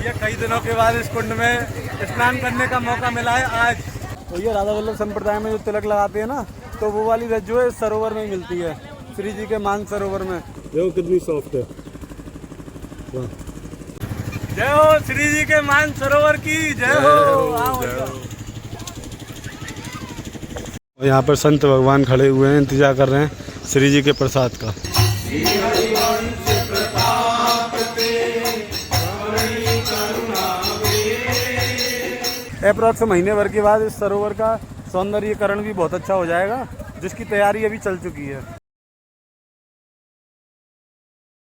ये कई दिनों के बाद इस कुंड में स्नान करने का मौका मिला है आज। तो ये राधा वल्लभ संप्रदाय में जो तिलक लगाते हैं ना, तो वो वाली रज जो है सरोवर में मिलती है, श्री जी के मान सरोवर में। देखो कितनी सॉफ्ट है। जय हो श्री जी के मान सरोवर की जय हो। और यहाँ पर संत भगवान खड़े हुए हैं, इंतजार कर रहे हैं श्री जी के प्रसाद का। अप्रॉक्स महीने भर के बाद इस सरोवर का सौंदर्यीकरण भी बहुत अच्छा हो जाएगा, जिसकी तैयारी अभी चल चुकी है।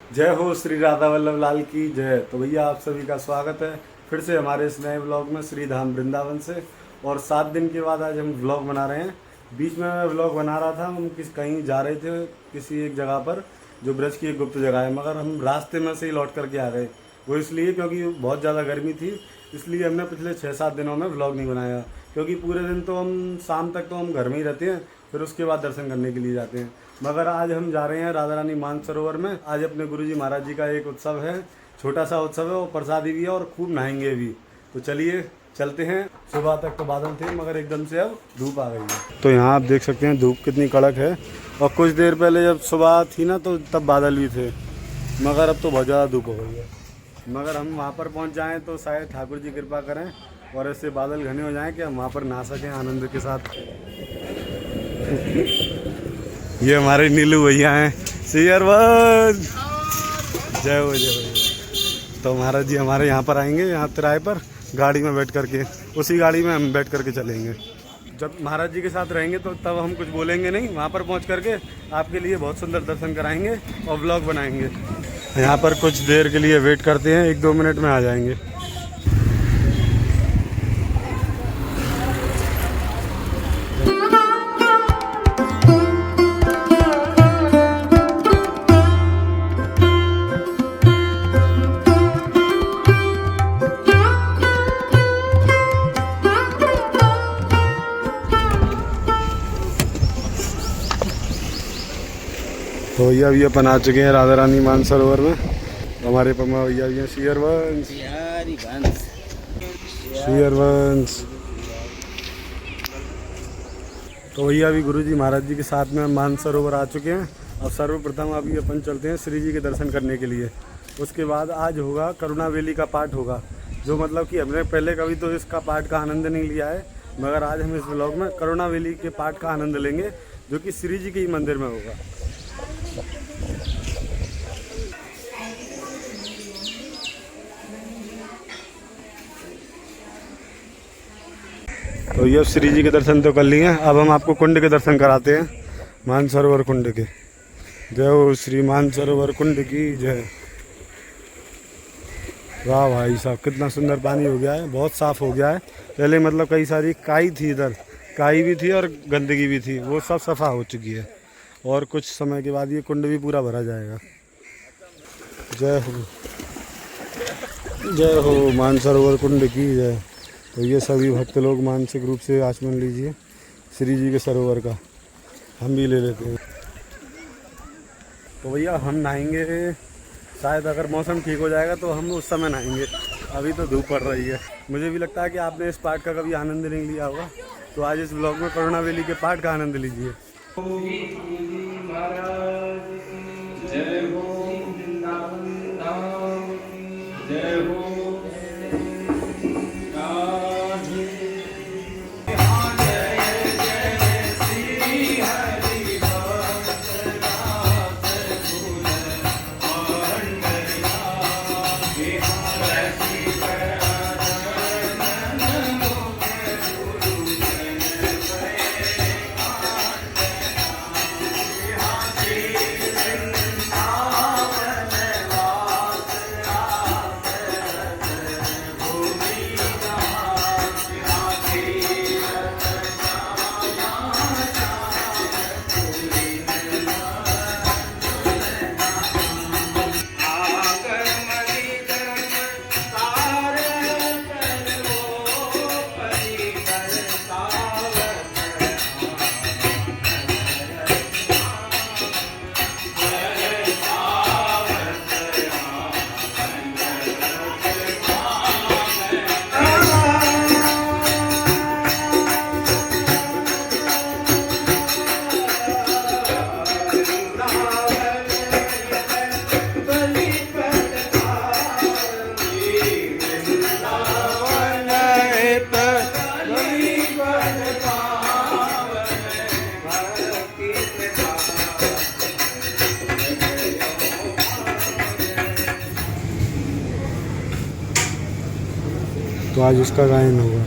जय हो श्री राधा वल्लभ लाल की जय। तो भैया आप सभी का स्वागत है फिर से हमारे इस नए व्लॉग में श्री धाम वृंदावन से। और 7 दिन के बाद आज हम व्लॉग बना रहे हैं। बीच में मैं व्लॉग बना रहा था, हम कहीं जा रहे थे किसी एक जगह पर जो ब्रज की एक गुप्त जगह है, मगर हम रास्ते में से ही लौट करके आ गए। वो इसलिए क्योंकि बहुत ज़्यादा गर्मी थी, इसलिए हमने पिछले 6-7 दिनों में व्लॉग नहीं बनाया। क्योंकि पूरे दिन तो हम शाम तक तो हम घर में ही रहते हैं, फिर उसके बाद दर्शन करने के लिए जाते हैं। मगर आज हम जा रहे हैं राधा रानी मानसरोवर में। आज अपने गुरुजी महाराज जी का एक उत्सव है, छोटा सा उत्सव है, और प्रसादी भी है और खूब नहाएंगे भी। तो चलिए चलते हैं। सुबह तक तो बादल थे, मगर एकदम से अब धूप आ गई है। तो यहाँ आप देख सकते हैं धूप कितनी कड़क है। और कुछ देर पहले जब सुबह थी ना, तो तब बादल भी थे, मगर अब तो बहुत ज़्यादा धूप हो गई है। मगर हम वहाँ पर पहुँच जाएँ तो शायद ठाकुर जी कृपा करें और ऐसे बादल घने हो जाएं कि हम वहाँ पर नहा सकें आनंद के साथ। ये हमारे नीलू भैया हैं, शेरवन जय हो जय हो। तो महाराज जी हमारे यहाँ पर आएंगे, यहाँ तिराए पर गाड़ी में बैठ करके, उसी गाड़ी में हम बैठ करके चलेंगे। जब महाराज जी के साथ रहेंगे तो तब हम कुछ बोलेंगे नहीं, वहाँ पर पहुँच करके आपके लिए बहुत सुंदर दर्शन कराएंगे और व्लॉग बनाएंगे। यहाँ पर कुछ देर के लिए वेट करते हैं, 1-2 मिनट में आ जाएंगे। तो भैया भी अपन आ चुके हैं राधा रानी मानसरोवर में। हमारे पमा भैया भी हैं, शेरवंश शेरवंश। तो भैया अभी गुरुजी महाराज जी के साथ में मानसरोवर आ चुके हैं। अब सर्वप्रथम अभी अपन चलते हैं श्री जी के दर्शन करने के लिए। उसके बाद आज होगा करुणावेली का पाठ होगा, जो मतलब कि हमने पहले कभी तो इसका पाठ का आनंद नहीं लिया है, मगर आज हम इस व्लॉग में करुणावेली के पाठ का आनंद लेंगे, जो कि श्री जी के ही मंदिर में होगा। तो ये श्री जी के दर्शन तो कर लिए, अब हम आपको कुंड के दर्शन कराते हैं, मानसरोवर कुंड के। जय हो श्री मानसरोवर कुंड की जय। वाह भाई साहब, कितना सुंदर पानी हो गया है, बहुत साफ़ हो गया है। पहले मतलब कई सारी काई थी, इधर काई भी थी और गंदगी भी थी, वो सब सफ़ा हो चुकी है। और कुछ समय के बाद ये कुंड भी पूरा भरा जाएगा। जय हो मानसरोवर कुंड की जय। तो ये सभी भक्त लोग मानसिक रूप से आचमन लीजिए श्री जी के सरोवर का, हम भी ले लेते हैं। तो भैया हम नहाएंगे, शायद अगर मौसम ठीक हो जाएगा तो हम उस समय नहाएंगे, अभी तो धूप पड़ रही है। मुझे भी लगता है कि आपने इस पाठ का कभी आनंद नहीं लिया होगा, तो आज इस ब्लॉग में करुणावेली के पाठ का आनंद लीजिए। जय हो वृंदावन धाम जय हो। तो आज उसका गायन होगा।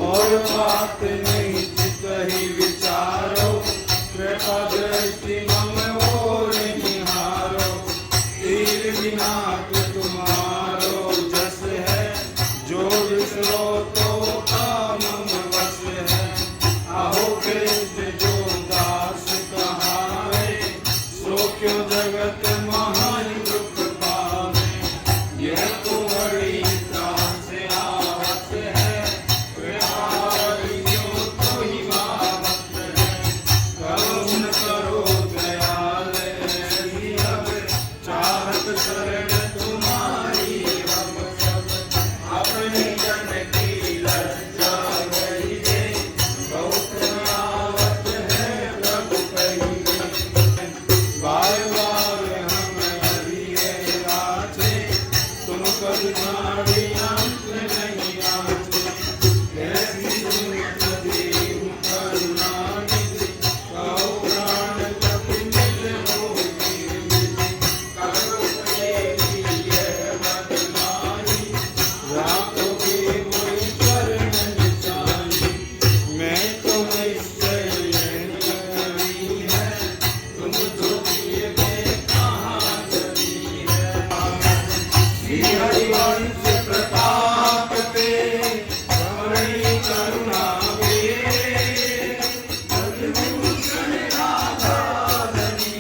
और बात नहीं कही विचारो, कृपा दृष्टि मम ओर निहारो, तीर विनाक तुम्हारो जस है, जो विसरो तो काम वश है। आहो कृष्ण जो दास कहावे, सो क्यों जगत महान दुख पावे। यह तो बड़ी त्रास आवत है, कृपालियों तो ही भावत है। करुण करो दयाल ऐसी अब, चाहत शरण तुम्हारी हम सब। अपनी जन की लज्जा गई दे, बहुत आवत है प्रभु कहिए। बार बार हम हरिये राजे, तुम कभी गाड़ी अंत नहीं आचे। ऐसी सुनत देव करुणानिधि, कहो प्राण कपि मिल होगी विधि। करो तेरी यह बदनामी, राखोगे मोहि चरण निचानी। मैं तो निश्चय करी है, तुम जो किए गए कहाँ चली है। श्री हरिवंश प्रताप ते, बड़ी करुणा वे। भूषण राधा धनी,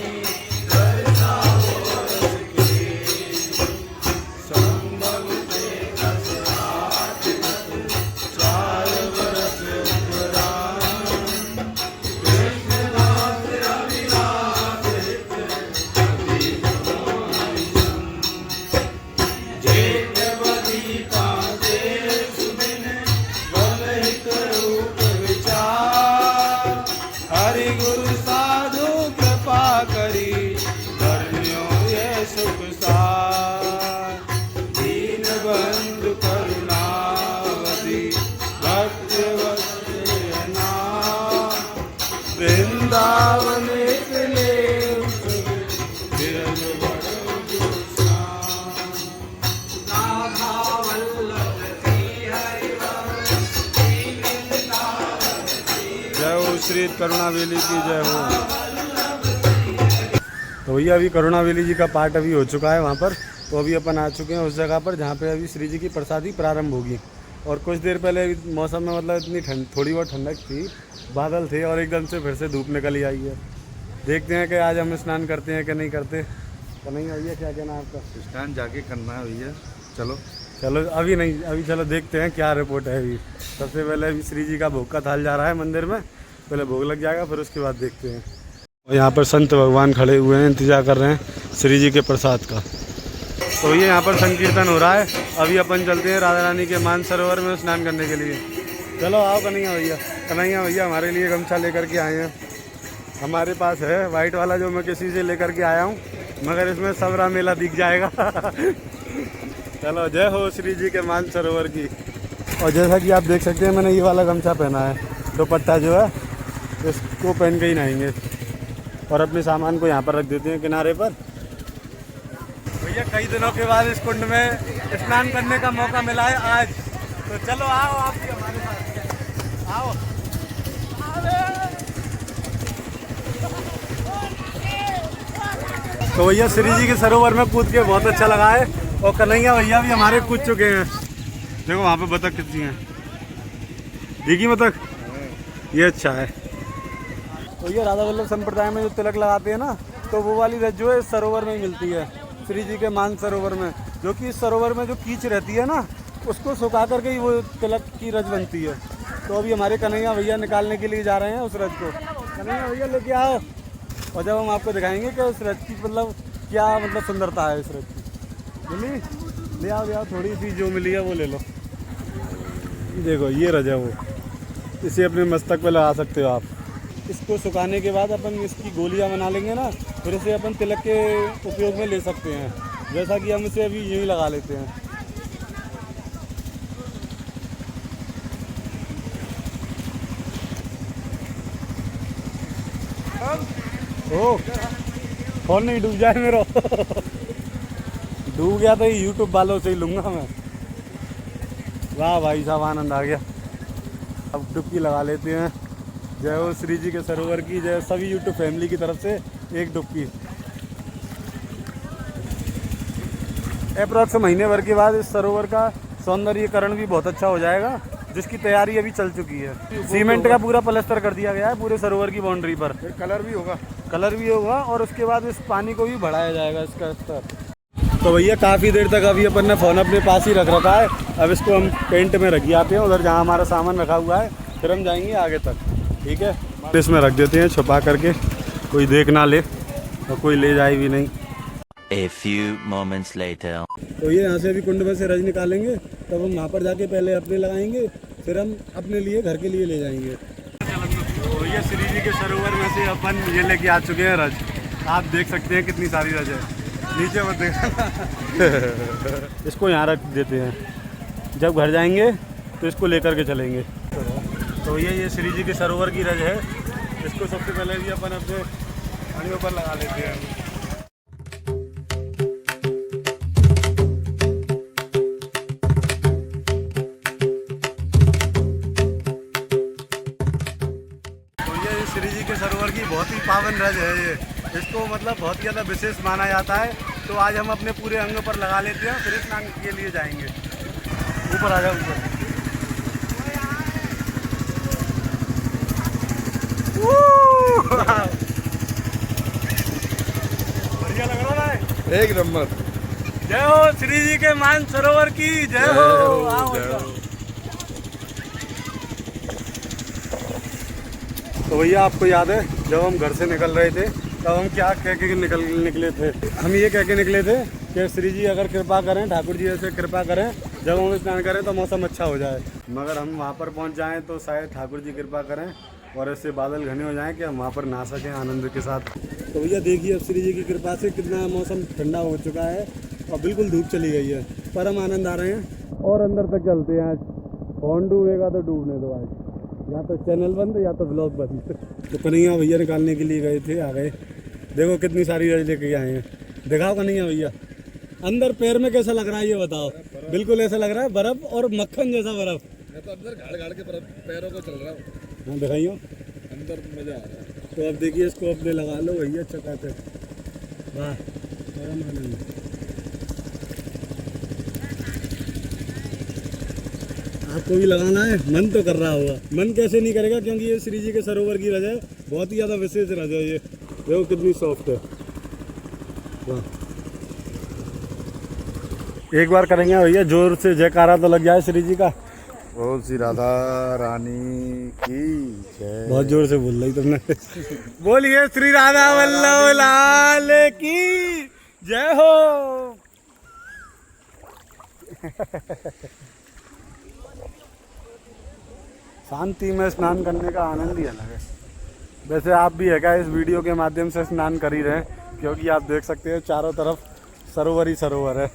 दर्शाओ रस के। संभव ते दस आठ गत, 4 बरस उपराम। कृष्णदास रविदास हित, कवि तुम्हारी सम। जेठ बदी पाँचे सुदिन, बल हित रूप विचार। हरि गुरु साधु कृपा करी, धन्यो ये सुख सार। दीन बंधु करुणावधि, भक्त वत्सल नाथ। वृंदावन के लेव सुख, विरज बड़ो जुसान। नाथा वल्लभ श्री हरिवंश, श्री वृंदावन श्री। जय हो श्री करुणावेली की जय हो। तो भैया अभी करुणावेली जी का पाठ अभी हो चुका है वहाँ पर। तो अभी अपन आ चुके हैं उस जगह पर जहाँ पे अभी श्री जी की प्रसादी प्रारंभ होगी। और कुछ देर पहले मौसम में मतलब इतनी ठंड, थोड़ी बहुत ठंडक थी, बादल थे और एकदम से फिर से धूप निकल ही आई है। देखते हैं कि आज हम स्नान करते हैं कि नहीं करते। तो नहीं भैया, क्या कहना है आपका? स्नान जाके करना है भैया। चलो चलो अभी नहीं, अभी चलो देखते हैं क्या रिपोर्ट है। अभी सबसे पहले अभी श्री जी का भोग का थाल जा रहा है मंदिर में, पहले भोग लग जाएगा, फिर उसके बाद देखते हैं। और यहाँ पर संत भगवान खड़े हुए हैं, इंतजार कर रहे हैं श्री जी के प्रसाद का। तो ये यहाँ पर संकीर्तन हो रहा है। अभी अपन चलते हैं राधा रानी के मानसरोवर में स्नान करने के लिए। चलो आओ कन्हैया भैया। कन्हैया भैया हमारे लिए गमछा लेकर के आए हैं। हमारे पास है वाइट वाला जो मैं किसी से लेकर के आया हूँ, मगर इसमें सबरा मेला दिख जाएगा। चलो जय हो श्री जी के मानसरोवर की। और जैसा कि आप देख सकते हैं मैंने ये वाला गमछा पहना है, दुपट्टा जो है इसको पहन के ही नहाएंगे। और अपने सामान को यहाँ पर रख देते हैं किनारे पर। भैया कई दिनों के बाद इस कुंड में स्नान करने का मौका मिला है आज, तो चलो आओ आप भी हमारे साथ आओ। तो भैया श्री जी के सरोवर में कूद के बहुत अच्छा लगा है। और कन्हैया भैया भी हमारे कूद चुके हैं। देखो वहाँ पे बतख कितनी है, देखी बतख, ये अच्छा है। तो ये राधा वल्लभ संप्रदाय में जो तिलक लगाते हैं ना, तो वो वाली रज जो है इस सरोवर में मिलती है, श्री जी के मान सरोवर में। जो कि इस सरोवर में जो कीच रहती है ना, उसको सुखा करके ही वो तिलक की रज बनती है। तो अभी हमारे कन्हैया भैया निकालने के लिए जा रहे हैं उस रज को। कन्हैया भैया लेके आओ, और जब हम आपको दिखाएंगे कि उस रज की मतलब क्या मतलब सुंदरता है इस रज की। मिली? ले आओ थोड़ी सी जो मिली है वो ले लो। देखो ये रज है वो, इसे अपने मस्तक पे लगा सकते हो आप। इसको सुखाने के बाद अपन इसकी गोलियां बना लेंगे ना, फिर इसे अपन तिलक के उपयोग में ले सकते हैं, जैसा कि हम इसे अभी यहीं लगा लेते हैं। ओ फोन नहीं डूब जाए मेरा। डूब गया तो यूट्यूब वालों से ही लूँगा मैं। वाह भाई साहब, आनंद आ गया। अब डुबकी लगा लेते हैं। जय हो श्री जी के सरोवर की जय। सभी यूट्यूब फैमिली की तरफ से एक डुबकी। अप्रॉक्स महीने भर के बाद इस सरोवर का सौंदर्यीकरण भी बहुत अच्छा हो जाएगा, जिसकी तैयारी अभी चल चुकी है। सीमेंट का पूरा प्लास्टर कर दिया गया है पूरे सरोवर की बाउंड्री पर। कलर भी होगा। कलर भी होगा और उसके बाद इस पानी को भी बढ़ाया जाएगा इसका स्तर। तो भैया काफ़ी देर तक अभी अपन ने फ़ोन अपने पास ही रख रखा है। अब इसको हम टेंट में रख आते हैं, उधर जहाँ हमारा सामान रखा हुआ है, फिर हम जाएंगे आगे तक। ठीक है, इसमें रख देते हैं छुपा करके, कोई देख ना ले और कोई ले जाए भी नहीं। A few moments later. तो ये यहाँ से अभी कुंड में से रज निकालेंगे, तब हम वहाँ पर जाके पहले अपने लगाएंगे, फिर हम अपने लिए घर के लिए ले जाएंगे। तो ये श्री जी के सरोवर में से अपन ये लेके आ चुके हैं रज। आप देख सकते हैं कितनी सारी रज है, नीचे मत देख। इसको यहाँ रख देते हैं, जब घर जाएंगे तो इसको लेकर के चलेंगे। तो ये श्री जी के सरोवर की रज है। इसको सबसे पहले भी अपन अपने अड़ियों पर लगा लेते हैं। श्री जी के सरोवर की बहुत ही पावन रज है ये। इसको मतलब बहुत ही ज़्यादा विशेष माना जाता है। तो आज हम अपने पूरे अंग पर लगा लेते हैं, फिर स्नान के लिए जाएंगे। ऊपर आ जाओ, ऊपर। बढ़िया लग रहा है, एक नंबर। जय हो श्री जी के मान सरोवर की जय हो। तो भैया आपको याद है जब हम घर से निकल रहे थे तब हम क्या कह के निकले थे? हम ये कह के निकले थे कि श्री जी अगर कृपा करें, ठाकुर जी ऐसे कृपा करें, जब हम स्नान करें तो मौसम अच्छा हो जाए। मगर हम वहाँ पर पहुँच जाएं तो शायद ठाकुर जी कृपा करें और ऐसे बादल घने हो जाएं कि हम वहाँ पर नहा सकें आनंद के साथ। तो भैया देखिए, अब श्री जी की कृपा से कितना मौसम ठंडा हो चुका है और बिल्कुल धूप चली गई है, पर हम आनंद आ रहे हैं और अंदर तक चलते हैं। आज फोन डूबेगा तो डूबने दो, आज या तो चैनल बंद या तो ब्लॉग बंद। तो कन्हैया भैया निकालने के लिए गए थे, आ गए। देखो कितनी सारी रज लेके आए हैं, दिखाओ कन्हैया भैया। अंदर पैर में कैसा लग रहा है ये बताओ? बिल्कुल ऐसा लग रहा है बर्फ और मक्खन जैसा बर्फ। मैं तो अंदर गाड़ के पैरों को चल रहा हूँ। हाँ दिखाइयो, अंदर मजा आ रहा है। तो अब देखिए इसको अपने लगा लो भैया, चकाचक। वाह, परम आनंद। आपको भी लगाना है? मन तो कर रहा होगा। मन कैसे नहीं करेगा, क्योंकि ये श्री जी के सरोवर की रज है, बहुत ही ज़्यादा विशेष रज है ये। देखो कितनी सॉफ्ट है। वाह, एक बार करेंगे भैया, जोर से जयकारा तो लग जाए श्री जी का। बोल श्री राधा रानी की जय। बहुत जोर से बोल रही तुमने। बोलिए श्री राधा वल्लभ लाल की जय हो। शांति में स्नान करने का आनंद ही अलग है। वैसे आप भी है क्या इस वीडियो के माध्यम से स्नान कर ही रहे हैं, क्योंकि आप देख सकते हैं चारों तरफ सरोवर ही सरोवर है।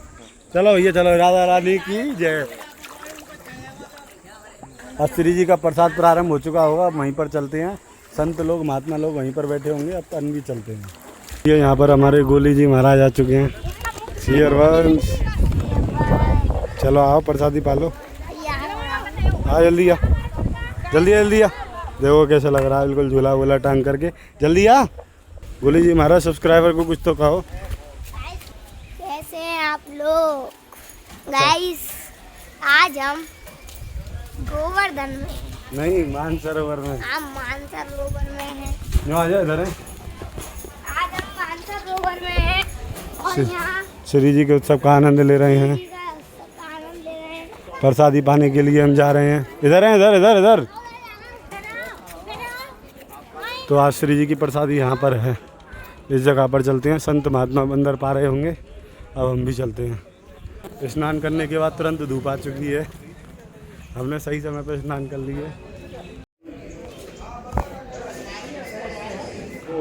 चलो भैया चलो, राधा रानी की जय। अब श्री जी का प्रसाद प्रारंभ हो चुका होगा, अब वहीं पर चलते हैं। संत लोग महात्मा लोग वहीं पर बैठे होंगे, अब अपन भी चलते हैं। ये यहाँ पर हमारे गोली जी महाराज आ चुके हैं। शेर वंश, चलो आओ प्रसादी पालो। हाँ जल्दी आ, जल्दी जल्दी आ। देखो कैसा लग रहा है, बिल्कुल झूला वूला टांग करके। जल्दी आ गोली जी महाराज, सब्सक्राइबर को कुछ तो कहो। कैसे हैं आप लोग? गाइस आज हम गोवर्धन में नहीं, मानसरोवर में। हम मानसरोवर में हैं। आ जाए इधर है। आज हम मानसरोवर में हैं और यहाँ श्री जी के उत्सव का आनंद ले रहे हैं। श्री का उत्सव का आनंद ले रहे हैं। प्रसादी पाने के लिए हम जा रहे हैं। इधर है, इधर इधर इधर। तो आज श्री जी की प्रसादी यहाँ पर है, इस जगह पर चलते हैं। संत महात्मा अंदर पा रहे होंगे, अब हम भी चलते हैं। स्नान करने के बाद तुरंत धूप आ चुकी है, हमने सही समय पर स्नान कर लिए।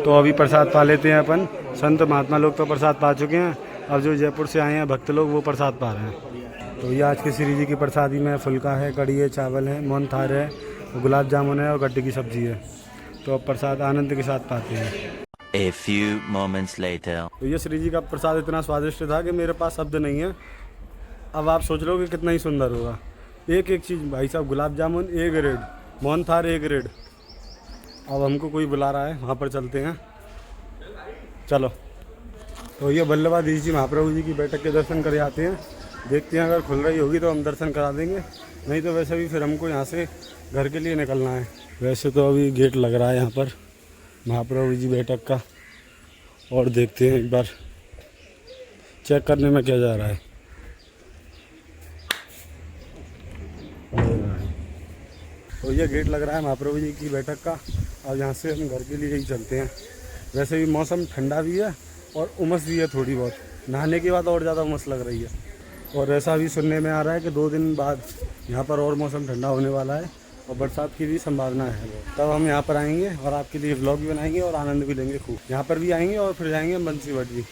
तो अभी प्रसाद पा लेते हैं अपन। संत महात्मा लोग तो प्रसाद पा चुके हैं, अब जो जयपुर से आए हैं भक्त लोग वो प्रसाद पा रहे हैं। तो ये आज के श्री जी की प्रसादी में फुल्का है, कढ़ी है, चावल है, मोहनथाल है, गुलाब जामुन है और गट्टे की सब्जी है। तो अब प्रसाद आनंद के साथ पाते हैं। A few moments later. तो ये श्री जी का प्रसाद इतना स्वादिष्ट था कि मेरे पास शब्द नहीं है। अब आप सोच लो कि कितना ही सुंदर होगा। एक एक चीज़ भाई साहब, gulab jamun A grade, mohanthal A grade. अब हमको कोई बुला रहा है, वहाँ पर चलते हैं, चलो। तो ये वल्लभाधीश जी महाप्रभु जी की बैठक के दर्शन करे आते हैं। देखते हैं, अगर खुल रही होगी तो हम दर्शन करा देंगे, नहीं तो वैसे भी फिर हमको यहाँ से घर के लिए निकलना है। वैसे तो अभी गेट लग रहा है यहाँ पर महाप्रभु जी बैठक का, और देखते हैं एक बार चेक करने में क्या जा रहा है। तो ये गेट लग रहा है महाप्रभु जी की बैठक का। अब यहाँ से हम घर के लिए ही चलते हैं। वैसे भी मौसम ठंडा भी है और उमस भी है थोड़ी बहुत, नहाने के बाद और ज़्यादा उमस लग रही है। और ऐसा भी सुनने में आ रहा है कि 2 दिन बाद यहाँ पर और मौसम ठंडा होने वाला है और बरसात की भी संभावना है। तब हम यहाँ पर आएंगे और आपके लिए व्लॉग भी बनाएंगे और आनंद भी लेंगे खूब। यहाँ पर भी आएंगे और फिर जाएंगे बंसीवट जी,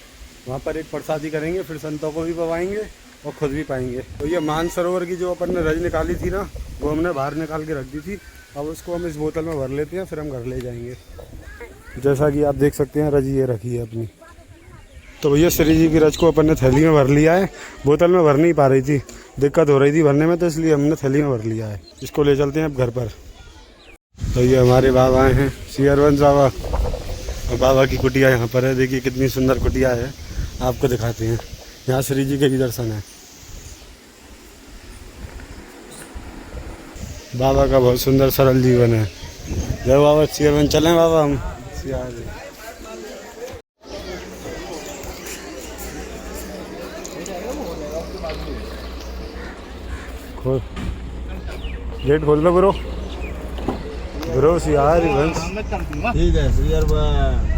वहाँ पर एक प्रसादी करेंगे, फिर संतों को भी पवाएंगे और ख़ुद भी पाएंगे। तो ये मानसरोवर की जो अपन ने रज निकाली थी ना, वो हमने बाहर निकाल के रख दी थी। अब उसको हम इस बोतल में भर लेते हैं, फिर हम घर ले जाएंगे। जैसा कि आप देख सकते हैं, रज ये रखी है अपनी। तो भैया श्री जी की रज को अपन ने थैली में भर लिया है। बोतल में भर नहीं पा रही थी, दिक्कत हो रही थी भरने में, तो इसलिए हमने थैली में भर लिया है। इसको ले चलते हैं अब घर पर। तो ये हमारे बाबा आए हैं, श्री हरवंश बाबा, और बाबा की कुटिया यहाँ पर है। देखिए कितनी सुंदर कुटिया है, आपको दिखाते हैं। यहाँ श्री जी के भी दर्शन है। बाबा का बहुत सुंदर सरल जीवन है। जय बाबा श्री हरवंश। चलें बाबा हम खोल, गेट खोल दो ब्रो। ब्रो श्री हरवंश। ठीक है, श्री हरवंश।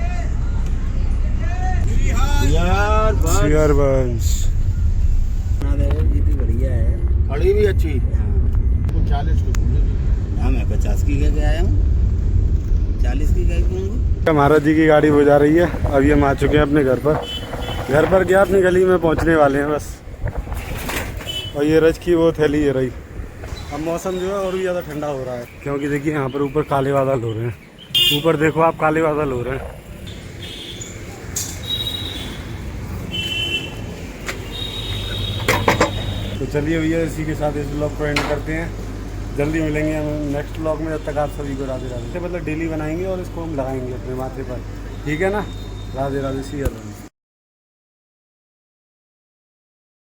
बढ़िया है, खड़ी भी अच्छी। 40 की। हाँ, मैं 50 की लेके आया हूँ, 40 की गाय दूँगा। महाराज जी की गाड़ी हो जा रही है। अब ये हम आ चुके हैं अपने घर पर। घर पर क्या, अपनी गली में पहुंचने वाले हैं बस। और ये रज की वो थैली ये रही। अब मौसम जो है और भी ज़्यादा ठंडा हो रहा है, क्योंकि देखिए यहाँ पर ऊपर काले बादल हो रहे हैं। ऊपर देखो आप, काले बादल हो रहे हैं। तो चलिए भैया, इसी के साथ इस ब्लॉग को एंड करते हैं। जल्दी मिलेंगे हम नेक्स्ट ब्लॉग में। जब तक आप सभी को राधे राधे। मतलब डेली बनाएंगे और इसको हम लगाएंगे अपने माथे पर, ठीक है ना। राधे राधे, श्री हरवंश।